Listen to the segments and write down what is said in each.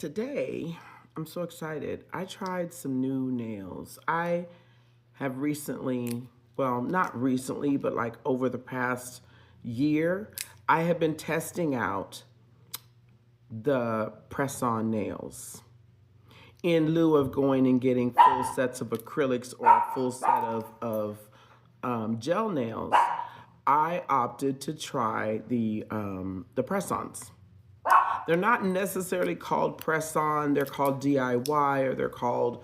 Today, I'm so excited. I tried some new nails. I have recently, well, not recently, but like over the past year, I have been testing out the press-on nails in lieu of going and getting full sets of acrylics or a full set of gel nails. I opted to try the press-ons. They're not necessarily called press-on. They're called DIY, or they're called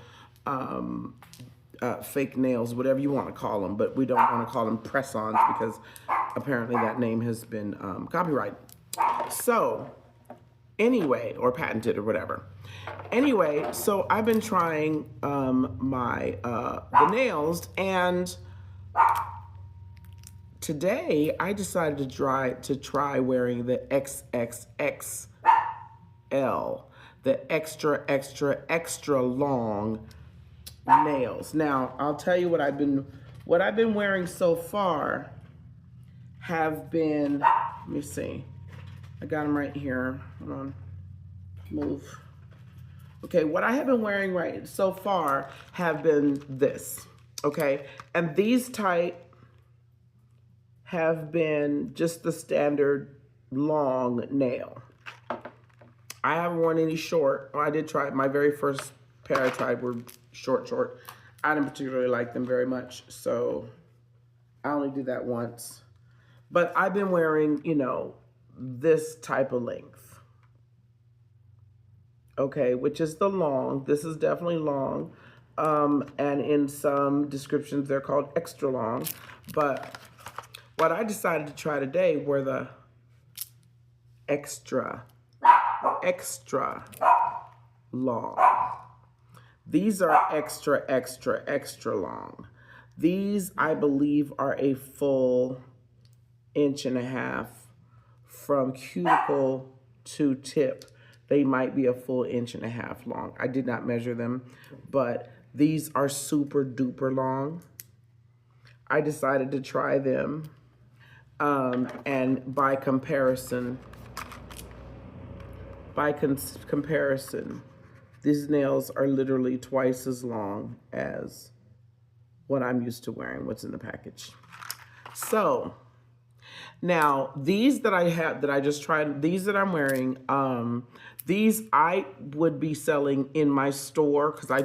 fake nails, whatever you want to call them. But we don't want to call them press-ons because apparently that name has been copyrighted. So anyway, or patented or whatever. Anyway, so I've been trying the nails, and today I decided to try wearing the XXXL, the extra long nails. Now, I'll tell you what I've been wearing so far have been, let me see. I got them right here. Hold on. Move. Okay, what I have been wearing right so far have been this. Okay, and these type have been just the standard long nail. I haven't worn any short. Well, I did try, my very first pair I tried were short. I didn't particularly like them very much, so I only did that once. But I've been wearing, you know, this type of length. Okay, which is the long. This is definitely long. And in some descriptions, they're called extra long. But what I decided to try today were the extra long. These are extra long. These, I believe, are a full 1.5 inches from cuticle to tip. They might be a full 1.5 inches long. I did not measure them, but these are super duper long. I decided to try them. And by comparison, these nails are literally twice as long as what I'm used to wearing, what's in the package. So now these that I have, that I just tried, these that I'm wearing, these I would be selling in my store, because I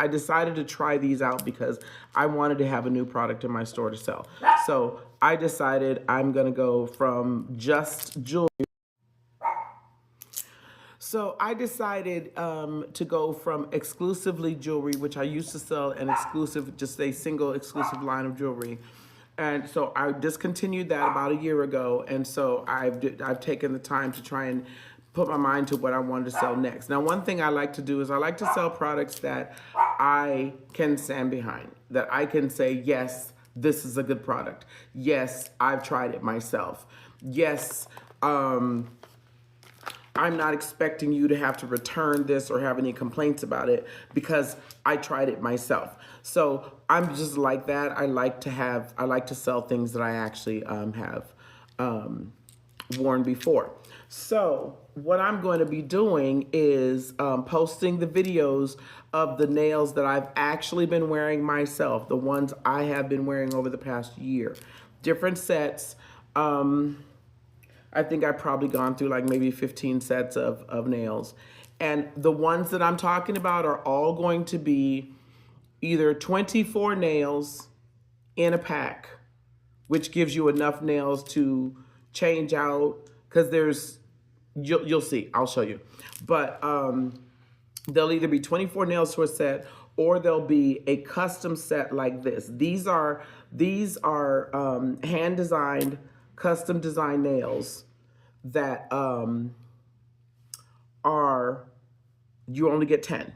decided to try these out because I wanted to have a new product in my store to sell. So I decided I'm gonna go from just jewelry. So I decided to go from exclusively jewelry, which I used to sell an exclusive, just a single exclusive line of jewelry. And so I discontinued that about a year ago. And so I've taken the time to try and put my mind to what I wanted to sell next. Now, one thing I like to do is I like to sell products that I can stand behind, that I can say, yes, this is a good product. Yes, I've tried it myself. Yes, I'm not expecting you to have to return this or have any complaints about it because I tried it myself. So I'm just like that. I like to sell things that I actually have worn before. So what I'm going to be doing is posting the videos of the nails that I've actually been wearing myself, the ones I have been wearing over the past year. Different sets. I think I've probably gone through like maybe 15 sets of nails. And the ones that I'm talking about are all going to be either 24 nails in a pack, which gives you enough nails to change out, because there's, you'll see, I'll show you. But there'll either be 24 nails to a set, or there'll be a custom set like this. These are hand-designed, custom designed nails that you only get 10.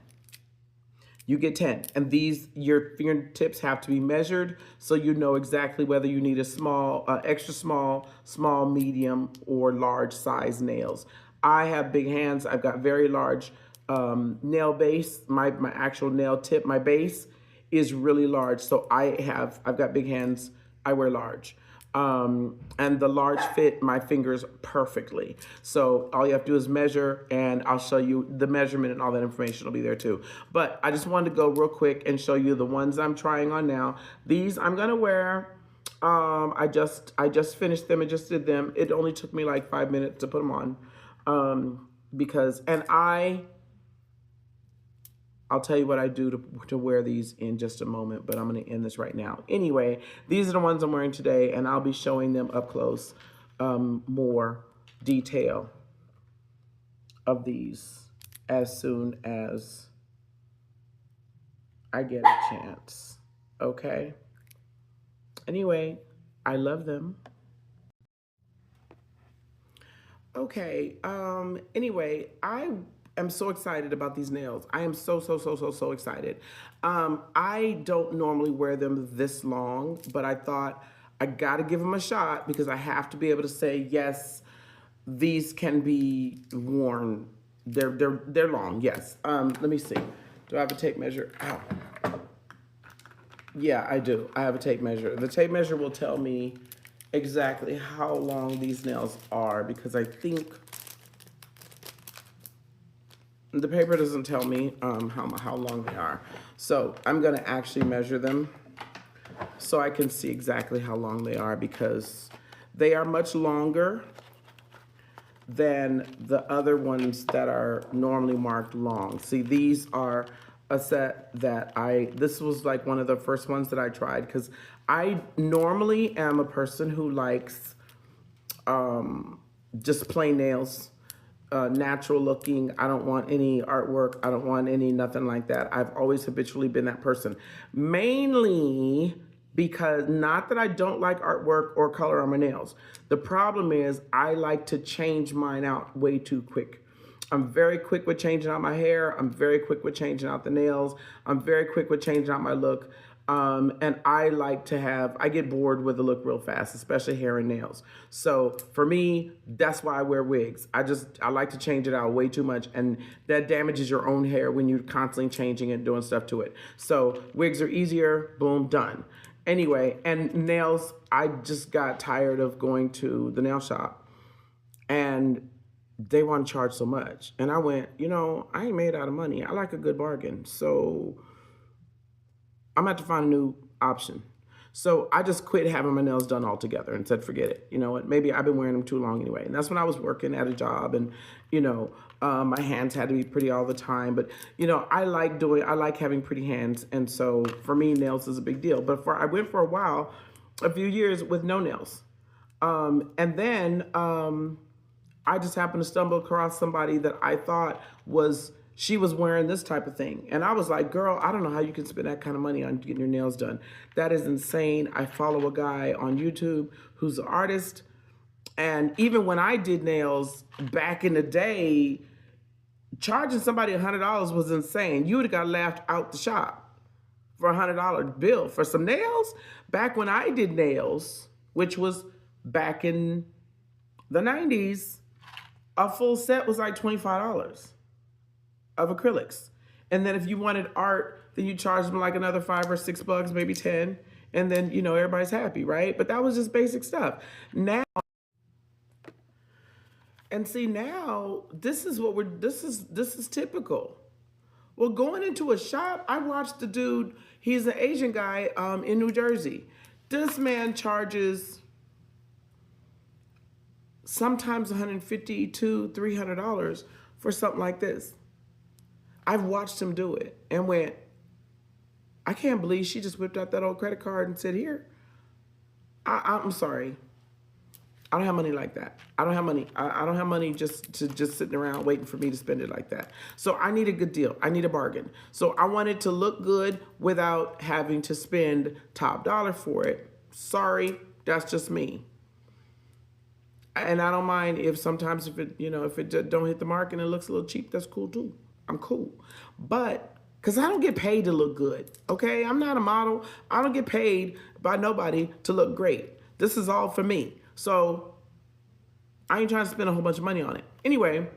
You get 10, and these, your fingertips have to be measured so you know exactly whether you need a small, extra small, small, medium, or large size nails. I have big hands. I've got very large nail base. My actual nail tip, my base is really large. So I've got big hands. I wear large. And the large fit my fingers perfectly. So all you have to do is measure, and I'll show you the measurement, and all that information will be there too. But I just wanted to go real quick and show you the ones I'm trying on now. These I'm gonna wear. I just finished them and just did them. It only took me like 5 minutes to put them on, because I'll tell you what I do to wear these in just a moment, but I'm going to end this right now. Anyway, these are the ones I'm wearing today, and I'll be showing them up close, more detail of these as soon as I get a chance. Okay? Anyway, I love them. Okay, anyway, I'm so excited about these nails. I am so excited. I don't normally wear them this long, but I thought I gotta give them a shot because I have to be able to say, yes, these can be worn. They're long, yes. Let me see. Do I have a tape measure? Ow. Yeah, I do. I have a tape measure. The tape measure will tell me exactly how long these nails are because I think the paper doesn't tell me how long they are. So I'm gonna actually measure them so I can see exactly how long they are because they are much longer than the other ones that are normally marked long. See, these are a set that this was like one of the first ones that I tried because I normally am a person who likes just plain nails. Natural looking. I don't want any artwork. I don't want any nothing like that. I've always habitually been that person. Mainly because not that I don't like artwork or color on my nails. The problem is I like to change mine out way too quick. I'm very quick with changing out my hair. I'm very quick with changing out the nails. I'm very quick with changing out my look. And I get bored with the look real fast, especially hair and nails. So for me, that's why I wear wigs. I like to change it out way too much, and that damages your own hair when you're constantly changing it and doing stuff to it. So wigs are easier, boom, done. Anyway, and nails, I just got tired of going to the nail shop and they want to charge so much. And I went, I ain't made out of money. I like a good bargain. So I'm going to have to find a new option. So I just quit having my nails done altogether and said, forget it. You know what? Maybe I've been wearing them too long anyway. And that's when I was working at a job and, my hands had to be pretty all the time. But, I like having pretty hands. And so for me, nails is a big deal. But I went for a few years with no nails. And then I just happened to stumble across somebody that I thought she was wearing this type of thing. And I was like, girl, I don't know how you can spend that kind of money on getting your nails done. That is insane. I follow a guy on YouTube who's an artist. And even when I did nails back in the day, charging somebody $100 was insane. You would have got laughed out the shop for a $100 bill for some nails. Back when I did nails, which was back in the 90s, a full set was like $25 of acrylics. And then if you wanted art, then you charge them like another $5 or $6, maybe 10. And then, everybody's happy, right? But that was just basic stuff. Now, this is typical. Well, going into a shop, I watched the dude, he's an Asian guy in New Jersey. This man charges sometimes $150 to $300 for something like this. I've watched him do it and went, I can't believe she just whipped out that old credit card and said, here. I'm sorry. I don't have money like that. I don't have money. I don't have money just sitting around waiting for me to spend it like that. So I need a good deal. I need a bargain. So I want it to look good without having to spend top dollar for it. Sorry, that's just me. And I don't mind if sometimes if it don't hit the mark and it looks a little cheap, that's cool too. I'm cool. But because I don't get paid to look good, okay? I'm not a model. I don't get paid by nobody to look great. This is all for me. So I ain't trying to spend a whole bunch of money on it. Anyway,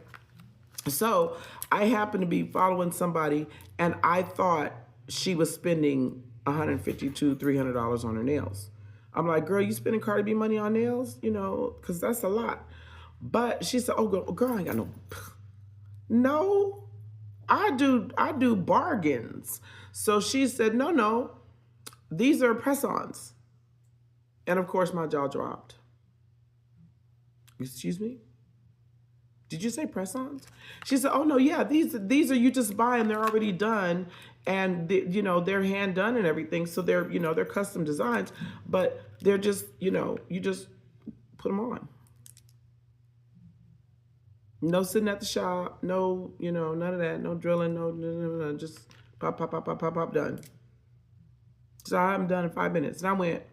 so I happened to be following somebody and I thought she was spending $150 to $300 on her nails. I'm like, girl, you spending Cardi B money on nails? You know, because that's a lot. But she said, oh, girl, I ain't got no. No, I do bargains. So she said, no, these are press-ons. And of course, my jaw dropped. Excuse me? Did you say press-ons? She said, oh no, yeah, these are, you just buy them, they're already done, and they're hand done and everything. So they're custom designs, but they're just, you just put them on. No sitting at the shop, no, none of that, no drilling, no, just pop, pop, pop, pop, pop, pop, done. So I haven't done in 5 minutes. And I went,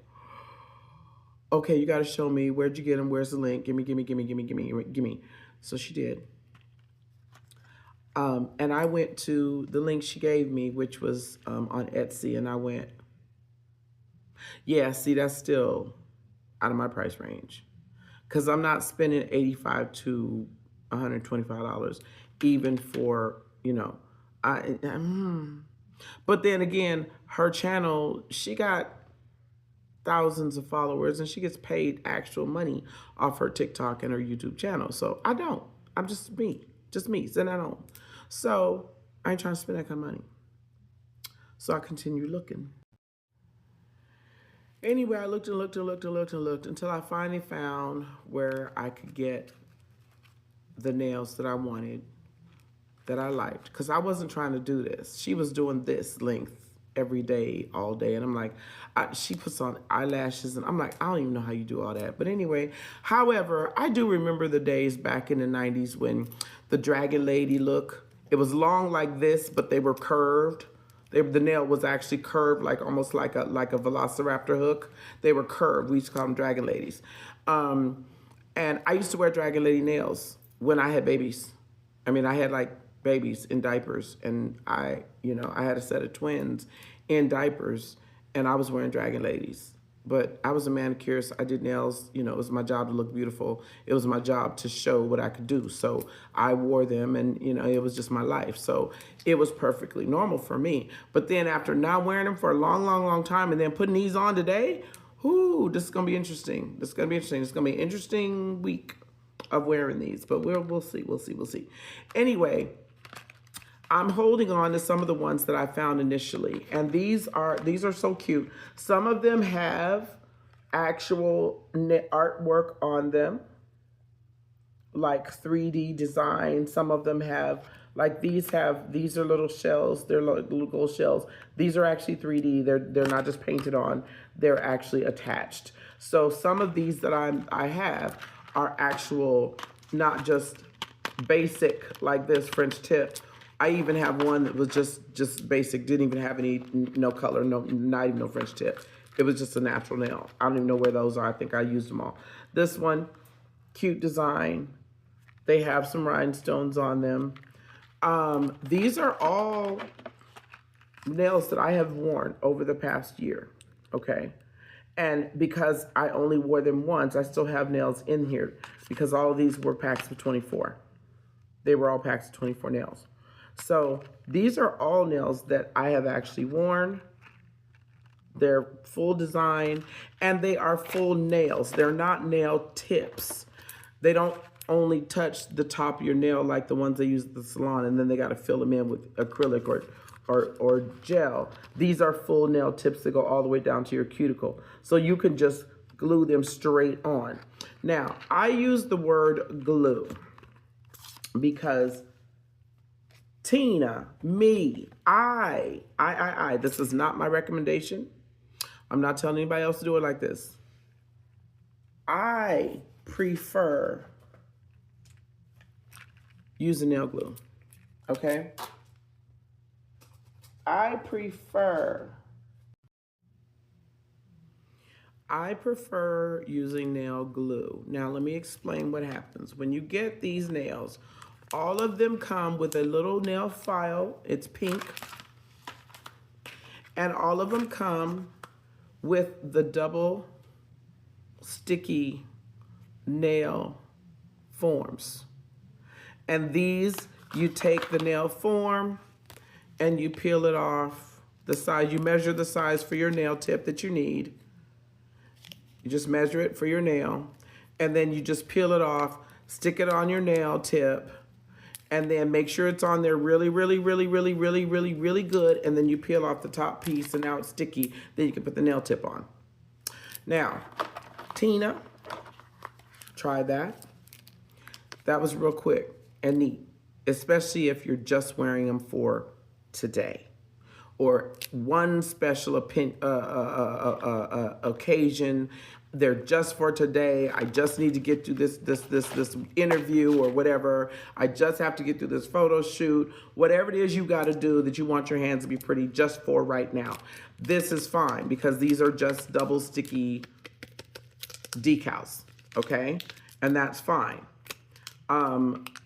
okay, you got to show me, where'd you get them? Where's the link? Give me. So she did. And I went to the link she gave me, which was on Etsy, and I went, yeah, see, that's still out of my price range. Because I'm not spending $85 to $125 even for, but then again, her channel, she got thousands of followers and she gets paid actual money off her TikTok and her YouTube channel. So I don't. I'm just me sitting at home. So I ain't trying to spend that kind of money. So I continued looking. Anyway, I looked until I finally found where I could get the nails that I wanted, that I liked. Because I wasn't trying to do this. She was doing this length every day, all day. And I'm like, she puts on eyelashes. And I'm like, I don't even know how you do all that. But anyway, however, I do remember the days back in the 90s when the Dragon Lady look, it was long like this, but they were curved. The nail was actually curved, like almost like a velociraptor hook. They were curved. We used to call them Dragon Ladies. And I used to wear Dragon Lady nails when I had babies. I mean, I had like babies in diapers, and I had a set of twins in diapers, and I was wearing Dragon Ladies. But I was a manicurist. I did nails. It was my job to look beautiful. It was my job to show what I could do. So I wore them, and it was just my life. So it was perfectly normal for me. But then after not wearing them for a long time, and then putting these on today, this is gonna be interesting. It's gonna be an interesting week of wearing these. But we'll see. Anyway, I'm holding on to some of the ones that I found initially, and these are so cute. Some of them have actual artwork on them, like 3D design. Some of them have, like these are little shells. They're little gold shells. These are actually 3D. They're not just painted on. They're actually attached. So some of these that I have are actual, not just basic like this French tip. I even have one that was just basic, didn't even have no color, not even no French tip. It was just a natural nail. I don't even know where those are. I think I used them all. This one, cute design. They have some rhinestones on them. These are all nails that I have worn over the past year, okay? And because I only wore them once, I still have nails in here because all of these were packs of 24. They were all packs of 24 nails. So these are all nails that I have actually worn. They're full design, and they are full nails. They're not nail tips. They don't only touch the top of your nail like the ones they use at the salon, and then they got to fill them in with acrylic or gel. These are full nail tips that go all the way down to your cuticle. So you can just glue them straight on. Now, I use the word glue because Tina, me, I, this is not my recommendation. I'm not telling anybody else to do it like this. I prefer using nail glue, okay? I prefer using nail glue. Now, let me explain what happens. When you get these nails, all of them come with a little nail file. It's pink. And all of them come with the double sticky nail forms. And these, you take the nail form and you peel it off the size. You measure the size for your nail tip that you need. You just measure it for your nail, and then you just peel it off, stick it on your nail tip, and then make sure it's on there really, really, really, really, really, really, really good, and then you peel off the top piece, and now it's sticky. Then you can put the nail tip on. Now, Tina, try that. That was real quick and neat, especially if you're just wearing them for today or one special occasion. They're just for today. I just need to get through this interview or whatever. I just have to get through this photo shoot. Whatever it is you got to do that you want your hands to be pretty just for right now. This is fine because these are just double sticky decals, okay? And that's fine.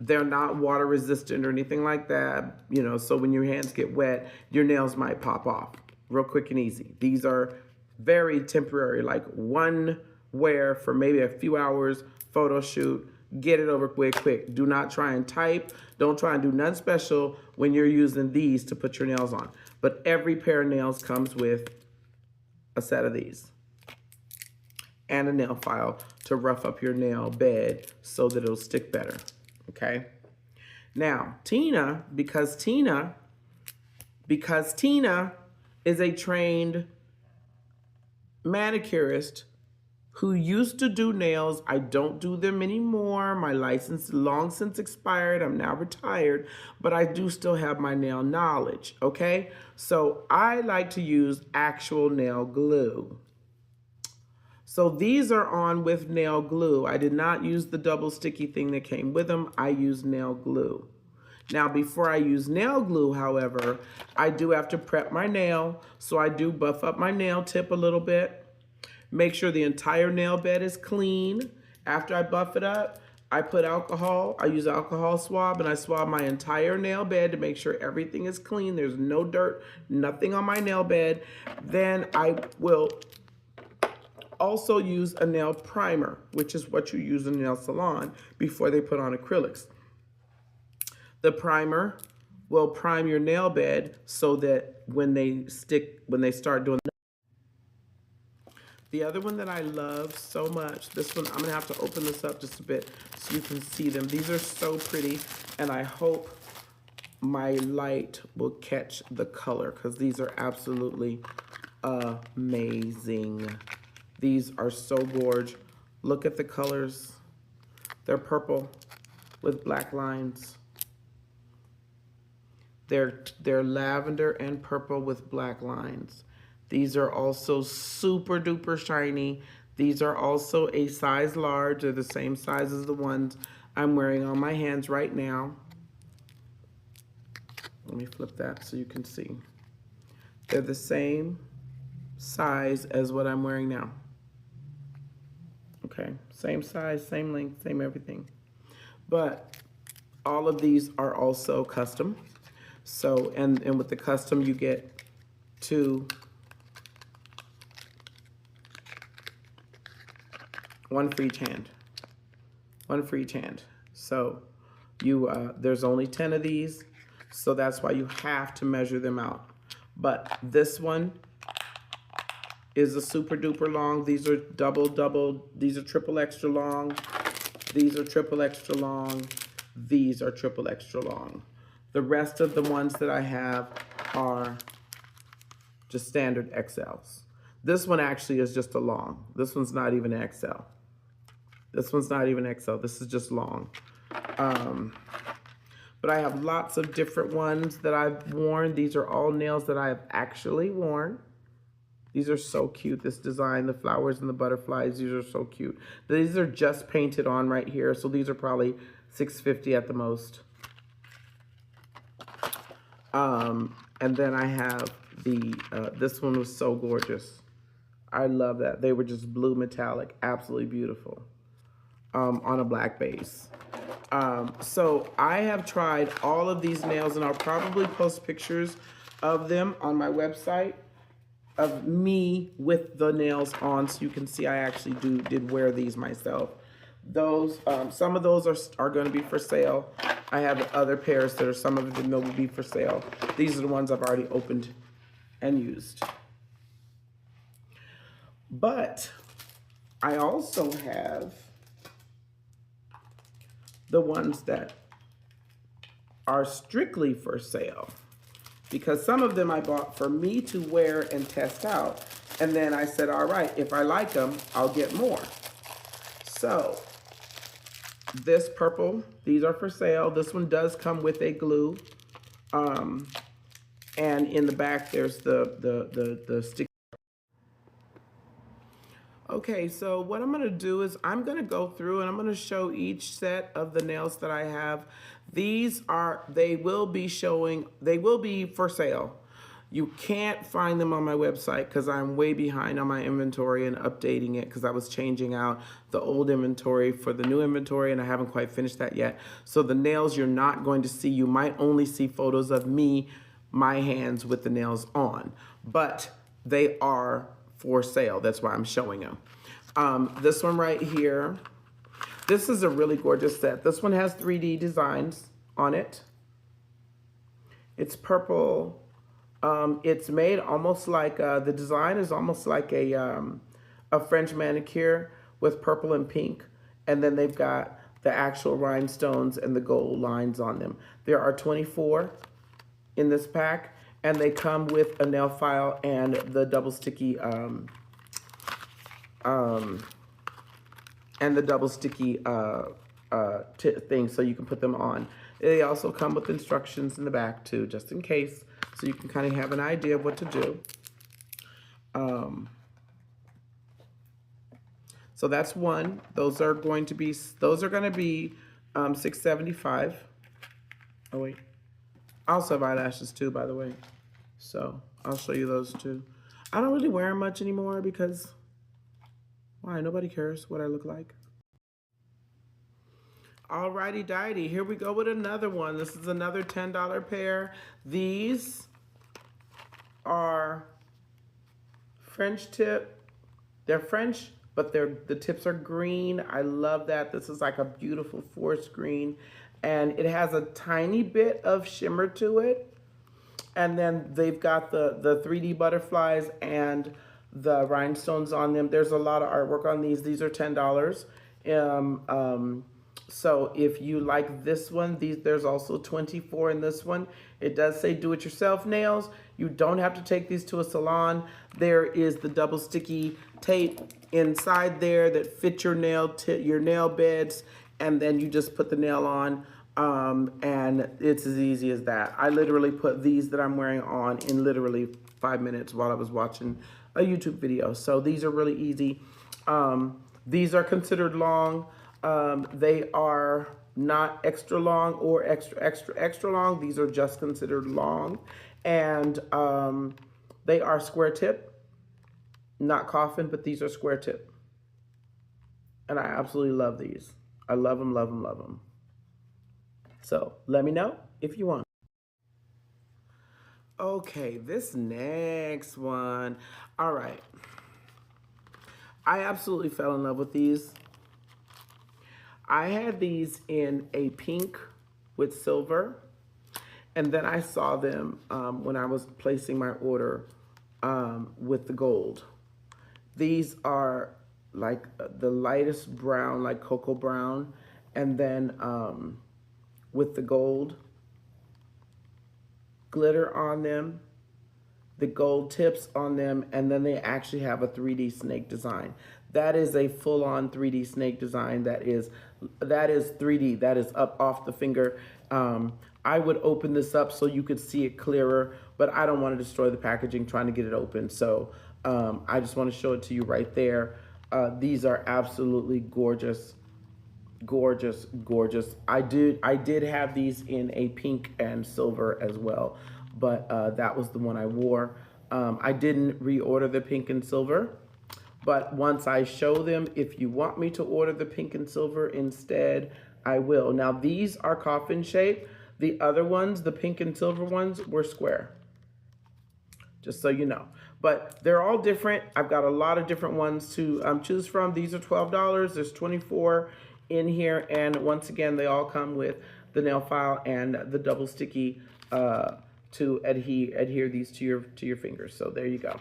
They're not water resistant or anything like that, you know, so when your hands get wet, your nails might pop off real quick and easy. These are very temporary, like one wear for maybe a few hours, photo shoot, get it over quick. Do not try and type. Don't try and do nothing special when you're using these to put your nails on. But every pair of nails comes with a set of these and a nail file to rough up your nail bed so that it'll stick better, okay? Now, Tina, because Tina is a trained manicurist who used to do nails. I don't do them anymore. My license long since expired. I'm now retired, but I do still have my nail knowledge, okay? So I like to use actual nail glue. So these are on with nail glue. I did not use the double sticky thing that came with them. I used nail glue. Now, before I use nail glue, however, I do have to prep my nail. So I do buff up my nail tip a little bit. Make sure the entire nail bed is clean. After I buff it up, I put alcohol. I use alcohol swab, and I swab my entire nail bed to make sure everything is clean. There's no dirt, nothing on my nail bed. Then I will also use a nail primer, which is what you use in a nail salon before they put on acrylics. The primer will prime your nail bed so that when they start doing. The other one that I love so much, this one, I'm gonna have to open this up just a bit so you can see them. These are so pretty, and I hope my light will catch the color because these are absolutely amazing. These are so gorgeous. Look at the colors. They're purple with black lines. They're lavender and purple with black lines. These are also super duper shiny. These are also a size large. They're the same size as the ones I'm wearing on my hands right now. Let me flip that so you can see. They're the same size as what I'm wearing now. Okay, same size, same length, same everything. But all of these are also custom. So, and with the custom, you get one for each hand. One for each hand. So there's only 10 of these, so that's why you have to measure them out. But this one is a super duper long. These are double, these are triple extra long. These are triple extra long. These are triple extra long. The rest of the ones that I have are just standard XLs. This one actually is just a long. This one's not even XL. This one's not even XL. This is just long. But I have lots of different ones that I've worn. These are all nails that I have actually worn. These are so cute, this design, the flowers and the butterflies, these are so cute. These are just painted on right here, so these are probably $6.50 at the most. And then I have this one was so gorgeous. I love that. They were just blue metallic, absolutely beautiful, on a black base. So I have tried all of these nails, and I'll probably post pictures of them on my website of me with the nails on, so you can see I actually did wear these myself. Those some of those are going to be for sale. I have other pairs that are, some of them will be for sale. These are the ones I've already opened and used. But I also have the ones that are strictly for sale, because some of them I bought for me to wear and test out. And then I said, all right, if I like them, I'll get more. So this purple, these are for sale. This one does come with a glue. And in the back, there's the stick. Okay, so what I'm gonna do is I'm gonna go through and I'm gonna show each set of the nails that I have. They will be for sale. You can't find them on my website because I'm way behind on my inventory and updating it, because I was changing out the old inventory for the new inventory and I haven't quite finished that yet. So the nails you're not going to see, you might only see photos of me, my hands with the nails on, but they are for sale. That's why I'm showing them. This one right here, this is a really gorgeous set. This one has 3D designs on it. It's purple. It's made almost like, the design is almost like a French manicure with purple and pink. And then they've got the actual rhinestones and the gold lines on them. There are 24 in this pack, and they come with a nail file and the double sticky thing, so you can put them on. They also come with instructions in the back too, just in case, so you can kind of have an idea of what to do. So that's one. Those are going to be $6.75. Oh wait, I also have eyelashes too, by the way. So I'll show you those too. I don't really wear them much anymore because why? Nobody cares what I look like. Alrighty dighty, here we go with another one. This is another $10 pair. These are French tip. They're French, but the tips are green. I love that. This is like a beautiful forest green, and it has a tiny bit of shimmer to it. And then they've got the 3D butterflies and the rhinestones on them. There's a lot of artwork on these. These are $10. So if you like this one, there's also 24 in this one. It does say do-it-yourself nails. You don't have to take these to a salon. There is the double sticky tape inside there that fits your nail beds, and then you just put the nail on. And it's as easy as that. I literally put these that I'm wearing on in literally 5 minutes while I was watching a YouTube video. So these are really easy. These are considered long. They are not extra long or extra long. These are just considered long. And they are square tip, not coffin, but these are square tip. And I absolutely love these. I love them, love them, love them. So let me know if you want. Okay, this next one. All right. I absolutely fell in love with these. I had these in a pink with silver, and then I saw them when I was placing my order with the gold. These are like the lightest brown, like cocoa brown, and then with the gold glitter on them, the gold tips on them, and then they actually have a 3D snake design. That is a full-on 3D snake design. That is 3D. That is up off the finger. I would open this up so you could see it clearer, but I don't want to destroy the packaging trying to get it open. So I just want to show it to you right there. These are absolutely gorgeous. Gorgeous, gorgeous. I did have these in a pink and silver as well, but that was the one I wore. I didn't reorder the pink and silver, but once I show them, if you want me to order the pink and silver instead, I will. Now these are coffin shape. The other ones, the pink and silver ones, were square. Just so you know. But they're all different. I've got a lot of different ones to choose from. These are $12. There's 24 in here, and once again, they all come with the nail file and the double sticky to adhere these to your fingers. So there you go.